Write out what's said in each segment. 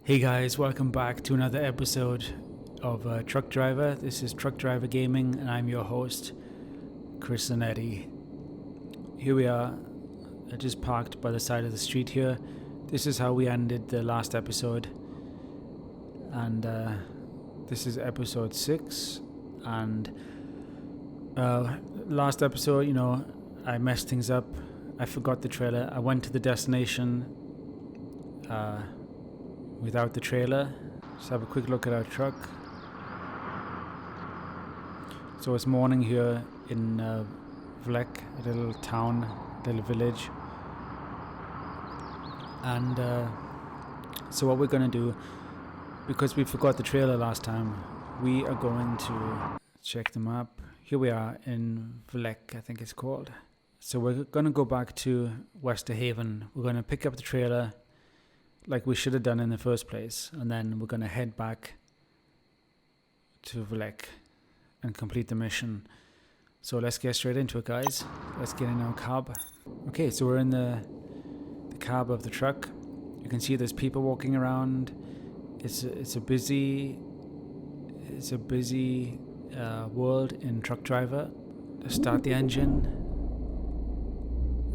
Hey guys, welcome back to another episode of Truck Driver. This is Truck Driver Gaming and I'm your host, Chris and Eddie. Here we are. I just parked by the side of the street here. This is how we ended the last episode. And this is episode 6. And last episode, I messed things up. I forgot the trailer. I went to the destination without the trailer. Just have a quick look at our truck. So it's morning here in Vlek, a little town, little village. And so what we're going to do, because we forgot the trailer last time, we are going to check the map. Here we are in Vlek, I think it's called. So we're going to go back to Westerhaven. We're going to pick up the trailer like we should have done in the first place, and then we're going to head back to Vlek and complete the mission. So let's get straight into it, guys. Let's get in our cab. Okay, so we're in the cab of the truck. You can see there's people walking around. It's a busy world in Truck Driver. Let's start the engine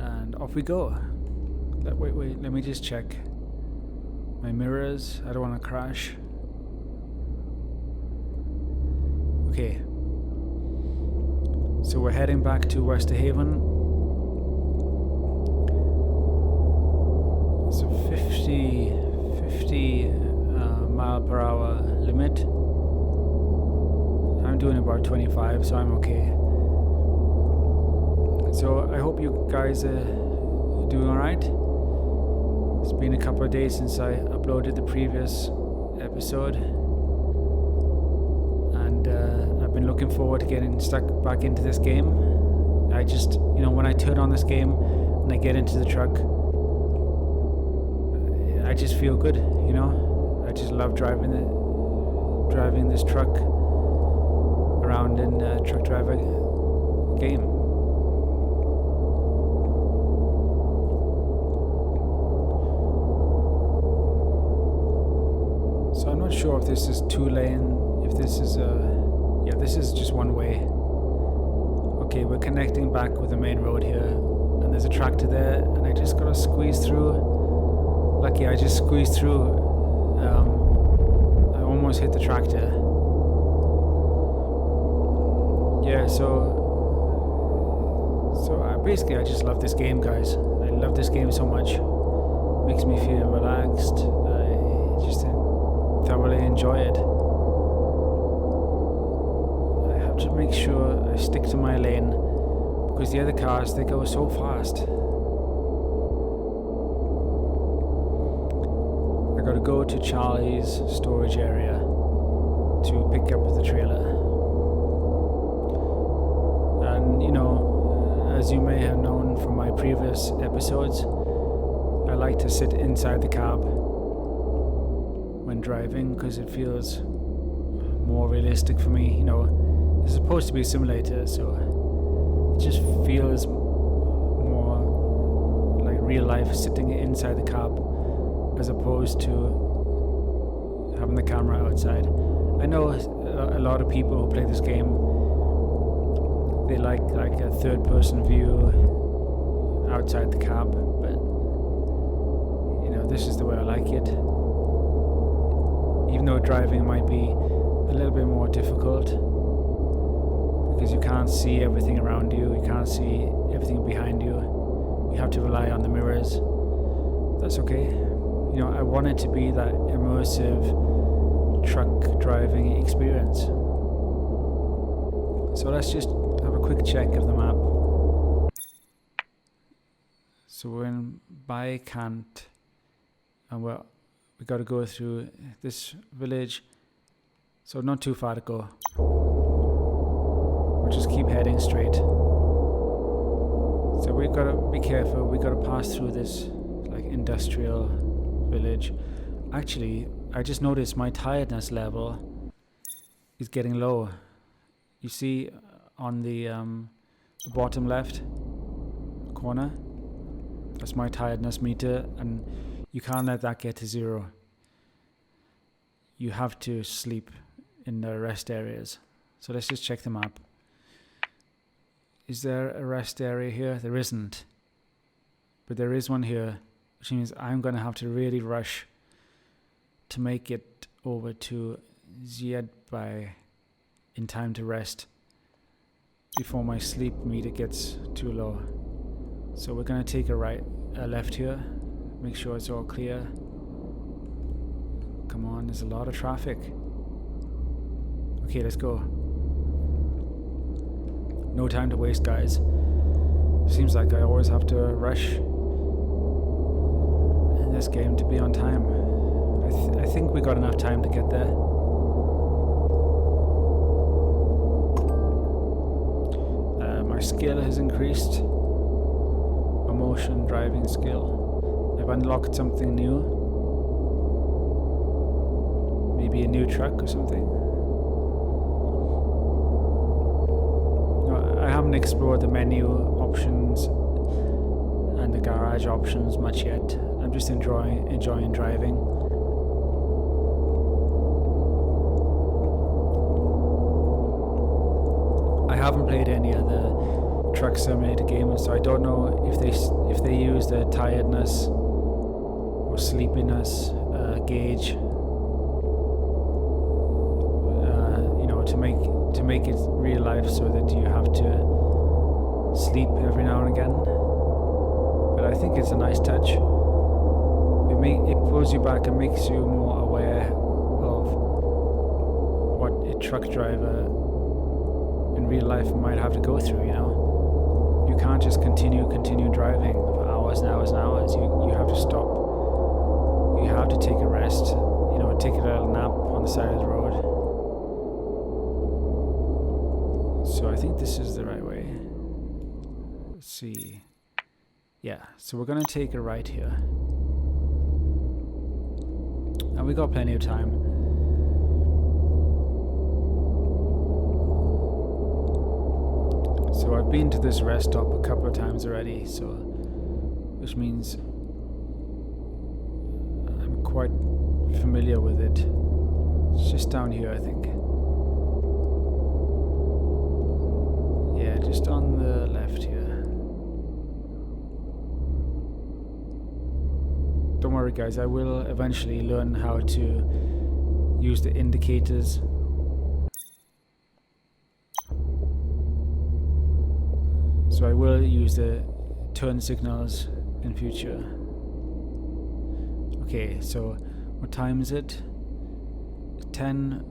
and off we go. Wait, let me just check my mirrors. I don't want to crash. Okay. So we're heading back to Westerhaven. It's a 50 mile per hour limit. I'm doing about 25, so I'm okay. So I hope you guys are doing alright. It's been a couple of days since I uploaded the previous episode, and I've been looking forward to getting stuck back into this game. I just, when I turn on this game and I get into the truck, I just feel good, I just love driving this truck around in Truck Driver game. So I'm not sure if this is 2-lane, if this is this is just one way. Okay, we're connecting back with the main road here, and there's a tractor there, and I just gotta squeeze through. Lucky I just squeezed through. I almost hit the tractor. Yeah, so basically I just love this game, guys. I love this game so much. Makes me feel relaxed. I just thoroughly enjoy it. I have to make sure I stick to my lane because the other cars, they go so fast. I gotta go to Charlie's storage area to pick up the trailer. And as you may have known from my previous episodes, I like to sit inside the cab when driving because it feels more realistic for me. It's supposed to be a simulator, so it just feels more like real life sitting inside the cab as opposed to having the camera outside. I know a lot of people who play this game, they like a third person view outside the cab, but this is the way I like it. Even though driving might be a little bit more difficult because you can't see everything around you, you can't see everything behind you, you have to rely on the mirrors. That's okay. I want it to be that immersive truck driving experience. So let's just have a quick check of the map. So we're in Baikant, and we got to go through this village, so not too far to go. We'll just keep heading straight. So we got to be careful. We got to pass through this industrial village. Actually, I just noticed my tiredness level is getting low. You see on the bottom left corner, that's my tiredness meter, and you can't let that get to 0. you have to sleep in the rest areas. So let's just check the map. Is there a rest area here? There isn't. But there is one here, which means I'm going to have to really rush to make it over to Ziad in time to rest before my sleep meter gets too low. So we're going to take a left here, make sure it's all clear. Come on, there's a lot of traffic. Okay, let's go. No time to waste, guys. Seems like I always have to rush in this game to be on time. I think we got enough time to get there. My skill has increased. Emotion driving skill. I've unlocked something new. Maybe a new truck or something. I haven't explored the menu options and the garage options much yet. I'm just enjoying driving. I haven't played any other truck simulator games, so I don't know if they use the tiredness or sleepiness gauge, to make it real life, so that you have to sleep every now and again. But I think it's a nice touch. It pulls you back and makes you more aware of what a truck driver in real life might have to go through. You can't just continue driving for hours and hours and hours. You have to stop. You have to take a rest. Take a little nap on the side of the road. So I think this is the right way. Let's see. Yeah, so we're gonna take a right here. And we got plenty of time. So I've been to this rest stop a couple of times already, which means I'm quite familiar with it. It's just down here, I think. Yeah, just on the left here. Don't worry, guys, I will eventually learn how to use the indicators. So I will use the turn signals in future. Okay, so what time is it? 10.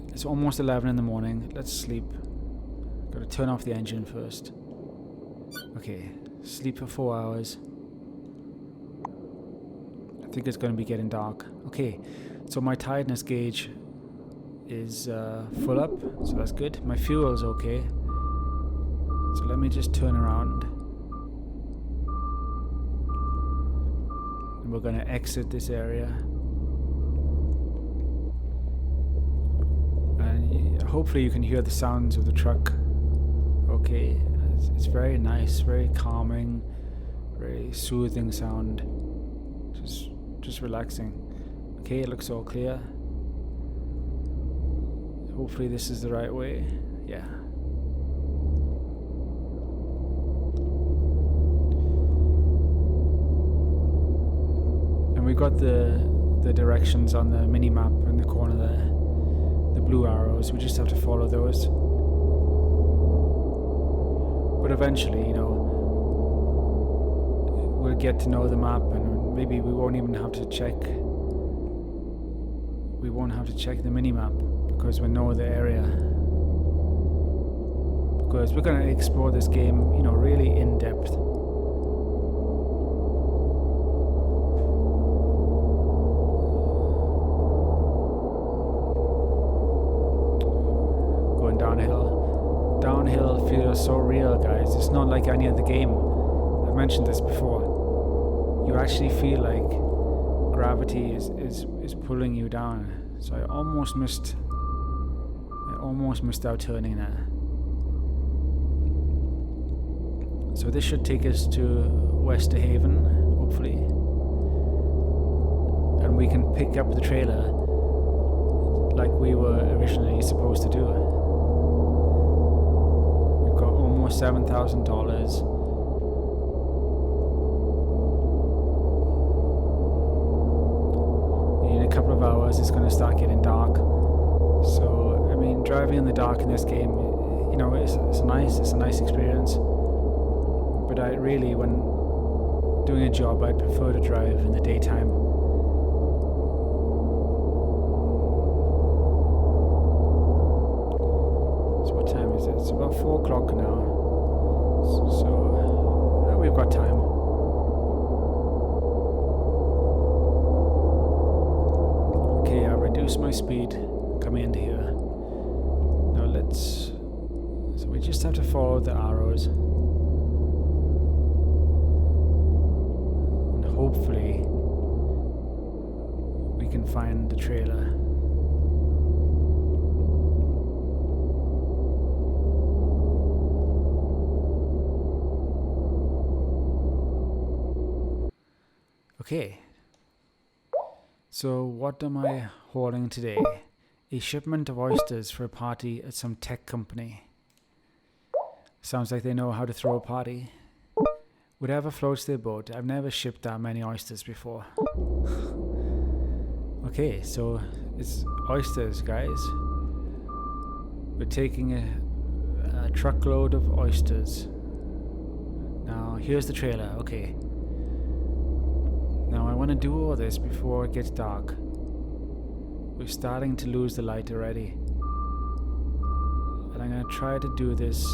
It's almost 11 in the morning. Let's sleep. Gotta turn off the engine first. Okay, sleep for 4 hours. I think it's gonna be getting dark. Okay, so my tiredness gauge is full up, so that's good. My fuel is okay. So let me just turn around. And we're gonna exit this area. And hopefully you can hear the sounds of the truck. Okay, it's very nice, very calming, very soothing sound. Just relaxing. Okay, it looks all clear. Hopefully this is the right way. Yeah. And we got the directions on the mini map in the corner there. The blue arrows. We just have to follow those. But eventually, we'll get to know the map, and maybe we won't even have to check. We won't have to check the mini map because we know the area. Because we're gonna explore this game, really in depth. Going downhill. Downhill feels so real, guys. It's not like any other game. I've mentioned this before. You actually feel like gravity is pulling you down. So I almost missed out turning there. So this should take us to Westerhaven, hopefully. And we can pick up the trailer like we were originally supposed to do. We've got almost $7,000. In a couple of hours it's going to start getting dark. So I mean, driving in the dark in this game, you know, it's a nice experience. But I really, when doing a job, I'd prefer to drive in the daytime. So what time is it? It's about 4 o'clock now. So we've got time. Okay, I'll reduce my speed coming into here. Now so we just have to follow the arrows. And hopefully we can find the trailer. Okay. So what am I hauling today? A shipment of oysters for a party at some tech company. Sounds like they know how to throw a party. Whatever floats their boat. I've never shipped that many oysters before. Okay, so it's oysters, guys. We're taking a truckload of oysters. Now, here's the trailer. Okay. Now, I want to do all this before it gets dark. We're starting to lose the light already. And I'm going to try to do this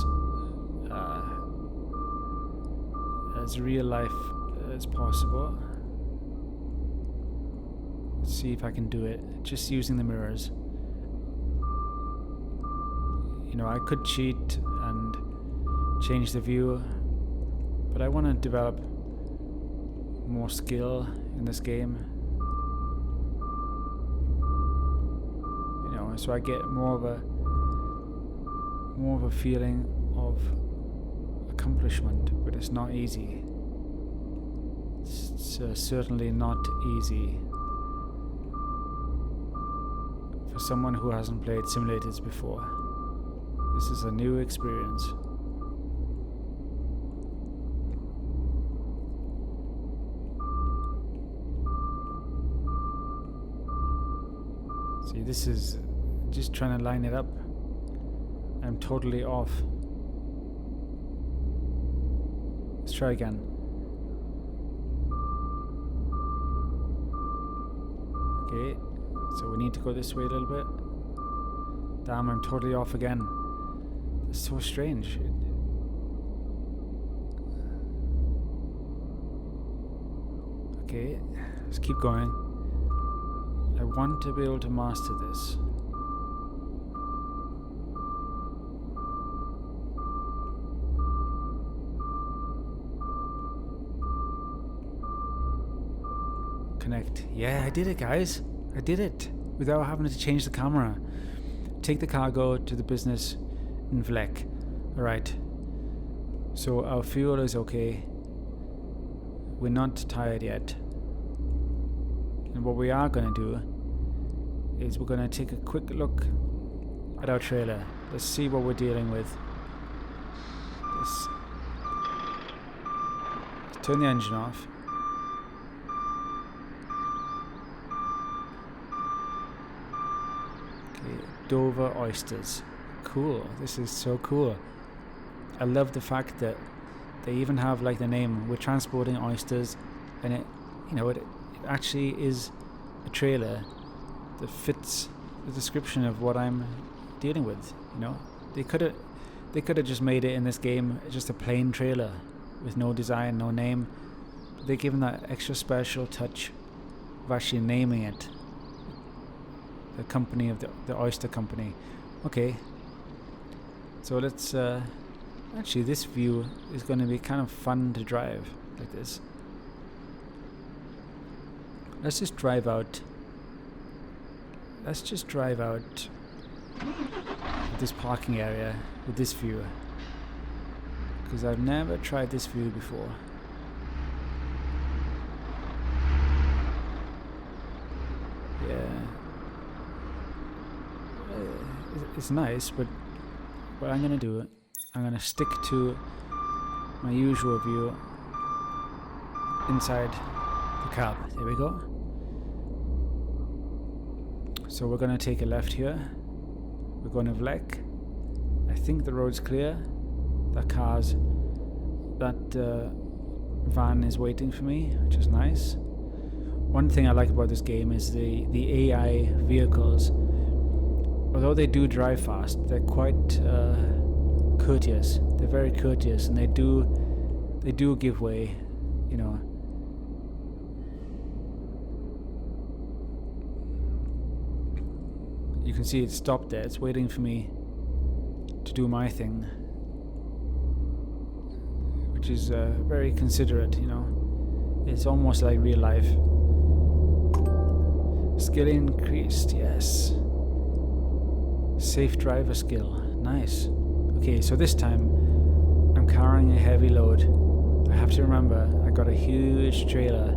as real life as possible. Let's see if I can do it just using the mirrors. You know, I could cheat and change the view, but I want to develop more skill in this game. You know, so I get more of a feeling of accomplishment, but it's not easy. It's certainly not easy for someone who hasn't played simulators before. This is a new experience. See, this is just trying to line it up. I'm totally off. Let's try again. Okay, so we need to go this way a little bit. Damn, I'm totally off again. It's so strange. Okay, let's keep going. I want to be able to master this. Connect. Yeah, I did it, guys. I did it without having to change the camera. Take the cargo to the business in Vlek. Alright. So our fuel is okay. We're not tired yet. And what we are going to do is we're going to take a quick look at our trailer. Let's see what we're dealing with. Let's turn the engine off. Okay, Dover oysters. Cool. This is so cool. I love the fact that they even have like the name. We're transporting oysters, and it actually is a trailer that fits the description of what I'm dealing with. You know, they could have just made it in this game just a plain trailer with no design, no name. But they're given that extra special touch of actually naming it. The company of the oyster company. Okay. So let's actually, this view is going to be kind of fun to drive like this. Let's just drive out. Let's just drive out this parking area with this view, because I've never tried this view before. Yeah. it's nice, but what I'm gonna do, I'm gonna stick to my usual view inside the cab. There we go. So we're gonna take a left here. We're going to Vlek. I think the road's clear. That van is waiting for me, which is nice. One thing I like about this game is the AI vehicles. Although they do drive fast, they're quite courteous. They're very courteous, and they do give way, you know. You can see it stopped there. It's waiting for me to do my thing, which is very considerate, you know. It's almost like real life. Skill increased, yes. Safe driver skill, nice. Okay, so this time I'm carrying a heavy load. I have to remember I got a huge trailer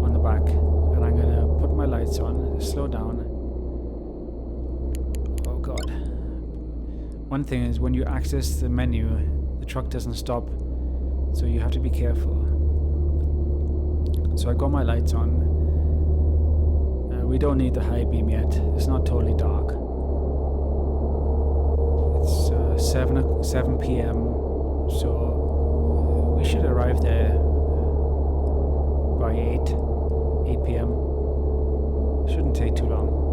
on the back, and I'm gonna put my lights on, slow down. Oh god. One thing is, when you access the menu, the truck doesn't stop, so you have to be careful. So I got my lights on. We don't need the high beam yet. It's not totally dark. It's 7 p.m. So we should arrive there by 8 p.m. Shouldn't take too long.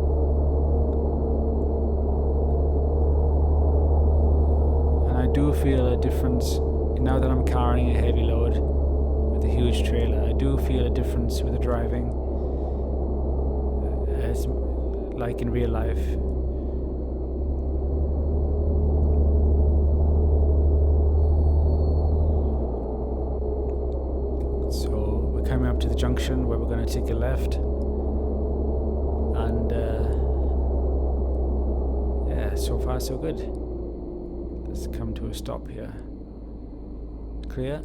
And I do feel a difference now that I'm carrying a heavy load with a huge trailer. I do feel a difference with the driving, as like in real life. So we're coming up to the junction where we're going to take a left, and yeah, so far so good. Let's come to a stop here. Clear.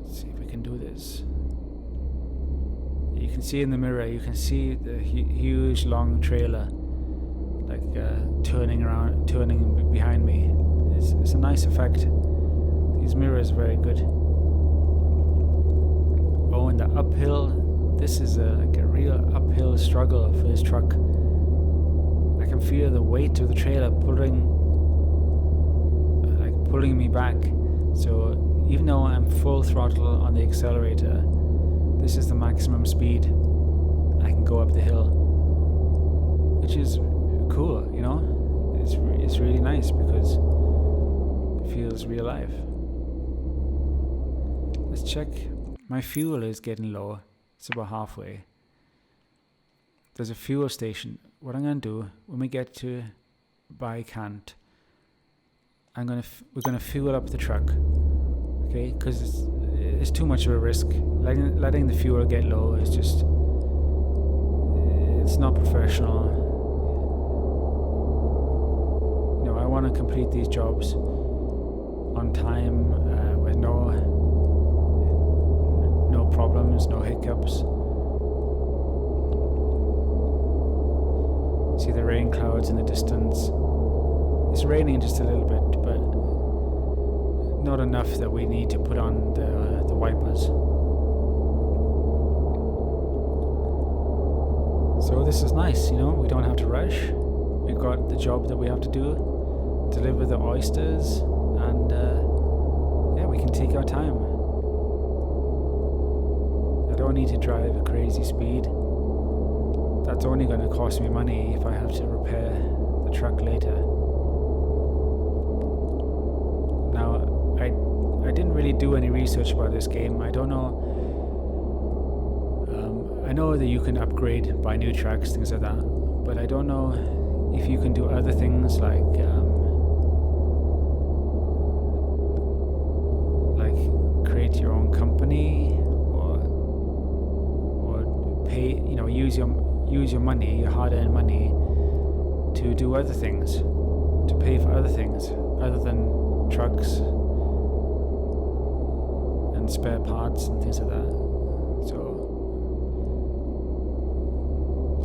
Let's see if we can do this. You can see in the mirror, you can see the huge long trailer like turning behind me. It's a nice effect. These mirrors are very good. Oh, and the uphill, this is like a real uphill struggle for this truck. I can feel the weight of the trailer pulling me back. So even though I'm full throttle on the accelerator, this is the maximum speed I can go up the hill, which is cool, you know. It's really nice because it feels real life. Let's check. My fuel is getting low. It's about halfway. There's a fuel station. What I'm gonna do when we get to Bykant, we're gonna fuel up the truck, okay? Because it's too much of a risk. Letting the fuel get low is just, it's not professional. You know, I want to complete these jobs on time with no problems, no hiccups. See the rain clouds in the distance. It's raining just a little bit, but not enough that we need to put on the wipers. So this is nice, you know, we don't have to rush. We've got the job that we have to do, deliver the oysters, and yeah, we can take our time. I don't need to drive at crazy speed. That's only going to cost me money if I have to repair the truck later. Now, I didn't really do any research about this game. I don't know. I know that you can upgrade, buy new trucks, things like that. But I don't know if you can do other things like create your own company, or pay. You know, use your money, your hard-earned money, to do other things, to pay for other things other than trucks and spare parts and things like that. So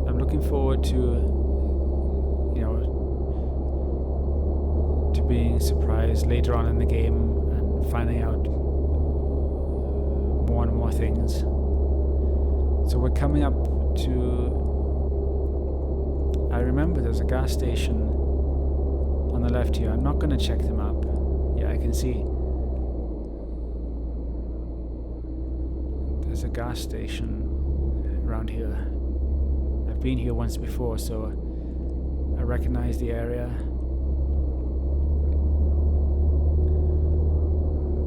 I'm looking forward to to being surprised later on in the game and finding out more and more things. So we're coming up to, I remember there's a gas station on the left here. I'm not going to check the map. Yeah, I can see there's a gas station around here. I've been here once before, so I recognize the area.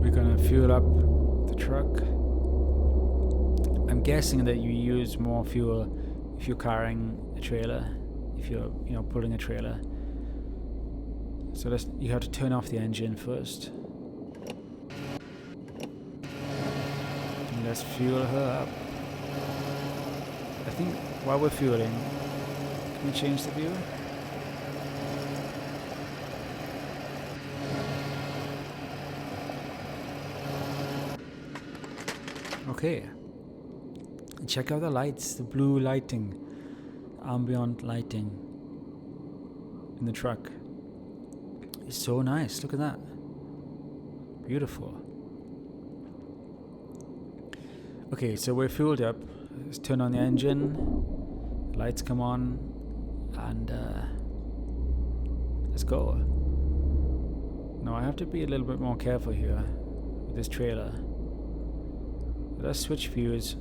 We're gonna fuel up the truck. I'm guessing that you use more fuel if you're carrying a trailer, if you're pulling a trailer. So you have to turn off the engine first. And let's fuel her up. I think while we're fueling, can we change the view? Okay. Check out the lights, the blue lighting, ambient lighting in the truck. It's so nice. Look at that. Beautiful. Okay, so we're fueled up. Let's turn on the engine. The lights come on, and let's go. Now I have to be a little bit more careful here with this trailer. Let's switch views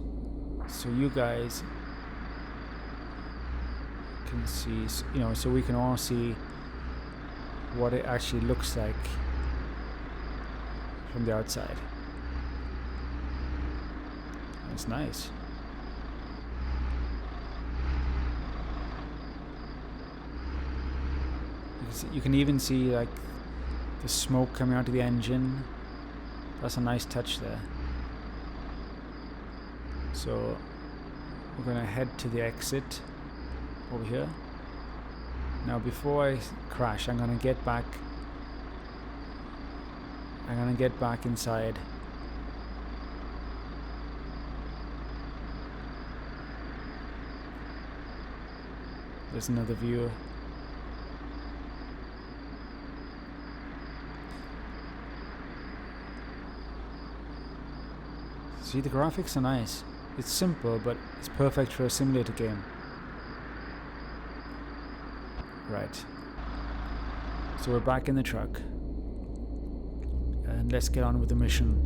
so you guys can see, so we can all see what it actually looks like from the outside. It's nice. You can even see like the smoke coming out of the engine. That's a nice touch there. So we're gonna head to the exit over here. Now before I crash, I'm gonna get back inside. There's another view. See, the graphics are nice. It's simple, but it's perfect for a simulator game. Right. So we're back in the truck. And let's get on with the mission.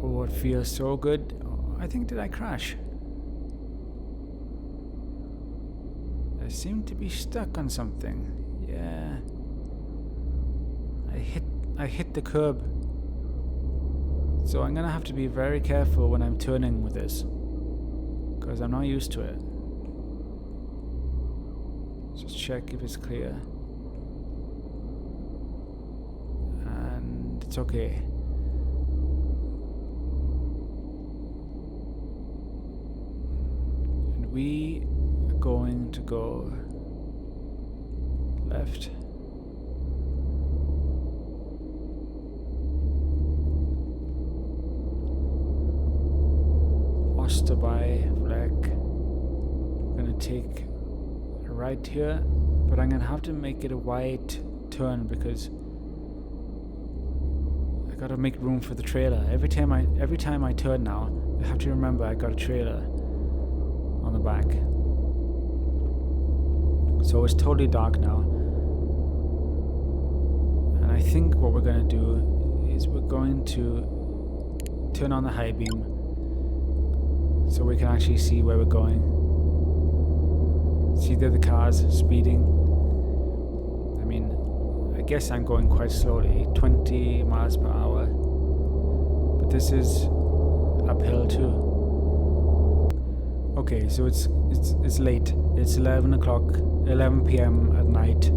Oh, it feels so good. Oh, I think, did I crash? I seem to be stuck on something. Yeah. I hit the curb. So I'm gonna have to be very careful when I'm turning with this, because I'm not used to it. Just check if it's clear. And it's okay. And we are going to go left. Osterby flag. I'm gonna take a right here, but I'm gonna have to make it a wide turn because I gotta make room for the trailer. Every time I turn now, I have to remember I got a trailer on the back. So it's totally dark now, and I think what we're gonna do is we're going to turn on the high beam so we can actually see where we're going. See there the cars speeding. I mean, I guess I'm going quite slowly, 20 miles per hour. But this is uphill too. Okay, so it's late. It's 11 p.m. at night.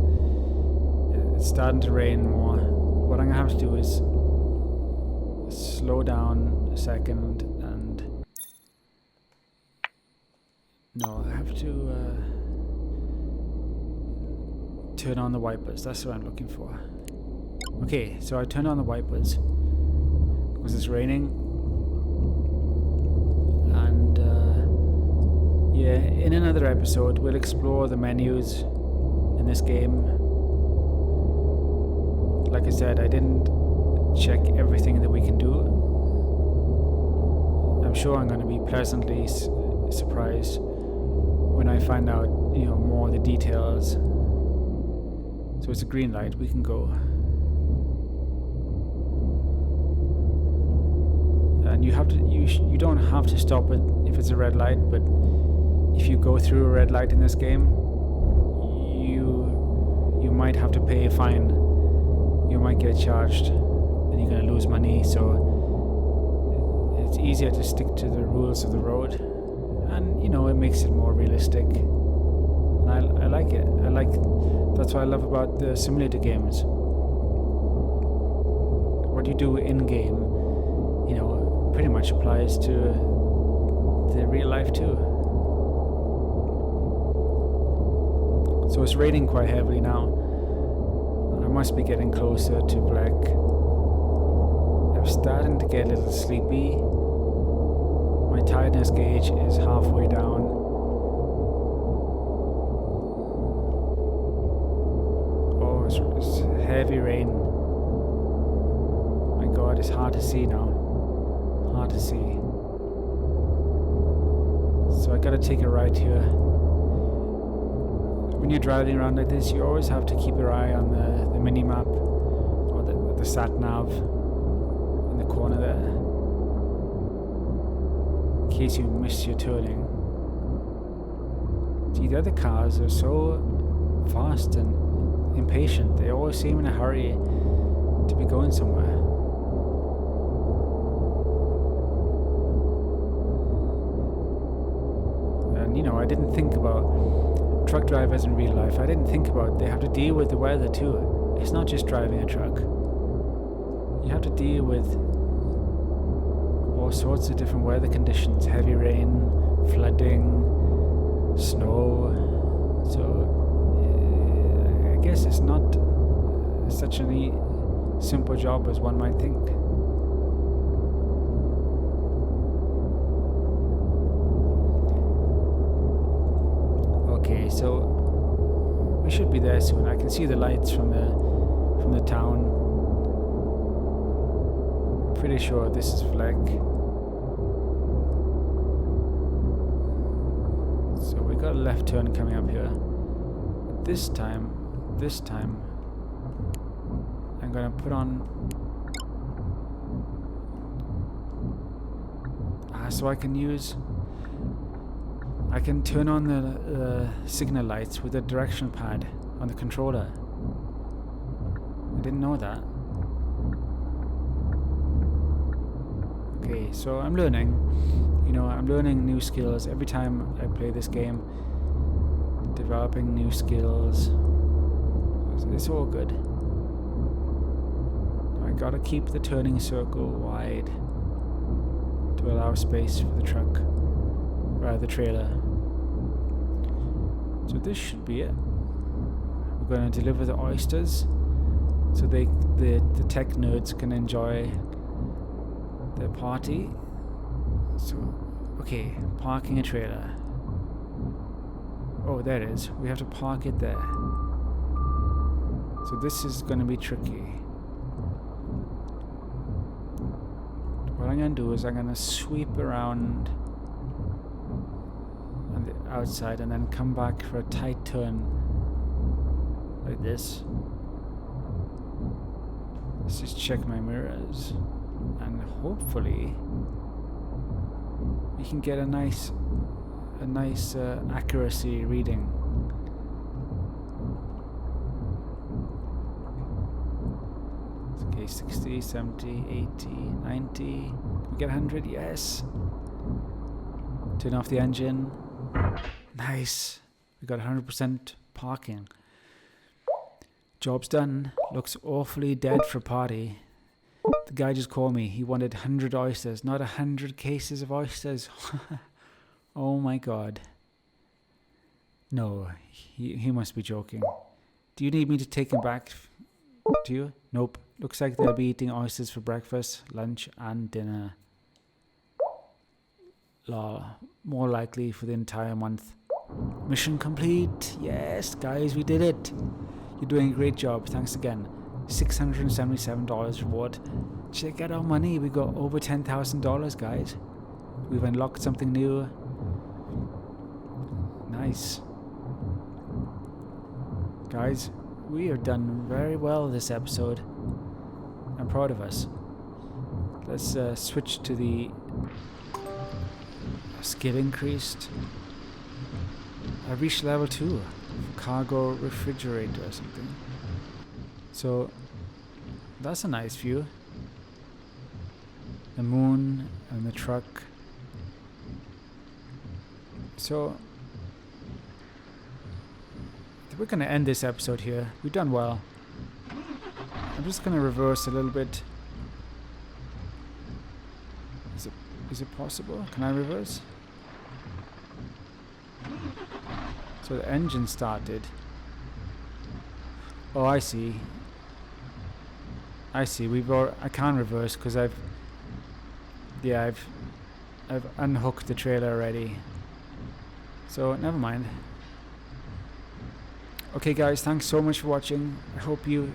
It's starting to rain more. What I'm gonna have to do is slow down a second and no, I have to turn on the wipers. That's what I'm looking for. Okay, so I turned on the wipers because it's raining, and yeah, yeah, in another episode, we'll explore the menus in this game. Like I said, I didn't check everything that we can do. I'm sure I'm going to be pleasantly surprised when I find out, more of the details. So it's a green light, we can go. And you don't have to stop it if it's a red light, but if you go through a red light in this game, you might have to pay a fine. You might get charged, and you're going to lose money. So it's easier to stick to the rules of the road, and it makes it more realistic. And I like it. That's what I love about the simulator games. What you do in game, pretty much applies to the real life too. So it's raining quite heavily now. I must be getting closer to black. I'm starting to get a little sleepy. My tiredness gauge is halfway down. Oh, it's heavy rain. My God, it's hard to see now. Hard to see. So I gotta take a right here. When you're driving around like this, you always have to keep your eye on the mini map or the sat nav in the corner there, in case you miss your turning. See, the other cars are so fast and impatient. They always seem in a hurry to be going somewhere. And I didn't think about truck drivers in real life. I didn't think about they have to deal with the weather too. It's not just driving a truck. You have to deal with all sorts of different weather conditions: heavy rain, flooding, snow. So I guess it's not such a simple job as one might think. Okay, so we should be there soon. I can see the lights from the town. I'm pretty sure this is Fleck. So we got a left turn coming up here. This time, I'm gonna put on. So I can turn on the signal lights with the direction pad on the controller. I didn't know that. Okay, so I'm learning. I'm learning new skills every time I play this game. Developing new skills. It's all good. I gotta keep the turning circle wide to allow space for the truck. The trailer. So this should be it. We're going to deliver the oysters so the tech nerds can enjoy their party. So, okay, parking a trailer. Oh, there it is. We have to park it there. So this is going to be tricky. What I'm going to do is I'm going to sweep around on the outside and then come back for a tight turn like this. Let's just check my mirrors and hopefully we can get a nice accuracy reading. Okay, 60, 70, 80, 90. We get 100, yes. Turn off the engine. Nice. We got 100% parking. Job's done. Looks awfully dead for party. The guy just called me. He wanted 100 oysters, not 100 cases of oysters. Oh my God. No, he must be joking. Do you need me to take him back to you? Nope. Looks like they'll be eating oysters for breakfast, lunch, and dinner. Lol. More likely for the entire month. Mission complete. Yes, guys, we did it. You're doing a great job. Thanks again. $677 reward. Check out our money. We got over $10,000, guys. We've unlocked something new. Nice. Guys, we have done very well this episode. I'm proud of us. Let's switch to the skill increased. I reached level 2 cargo refrigerator or something. So that's a nice view. The moon and the truck. So we're gonna end this episode here. We've done well. I'm just gonna reverse a little bit. Is it possible? Can I reverse? So the engine started. Oh, I see. I see. I can't reverse because I've unhooked the trailer already. So never mind. Okay, guys, thanks so much for watching. I hope you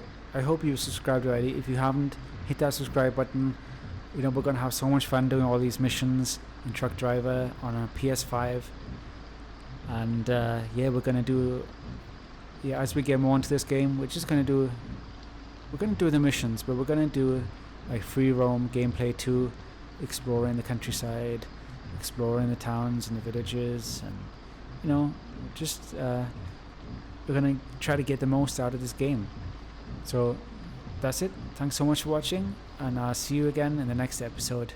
subscribed already. If you haven't, hit that subscribe button. You know, we're gonna have so much fun doing all these missions in Truck Driver on a PS5. And yeah, we're gonna do. Yeah, as we get more into this game, we're gonna do the missions, but we're gonna do like free roam gameplay too, exploring the countryside, exploring the towns and the villages, and you know, just we're gonna try to get the most out of this game. So that's it. Thanks so much for watching, and I'll see you again in the next episode.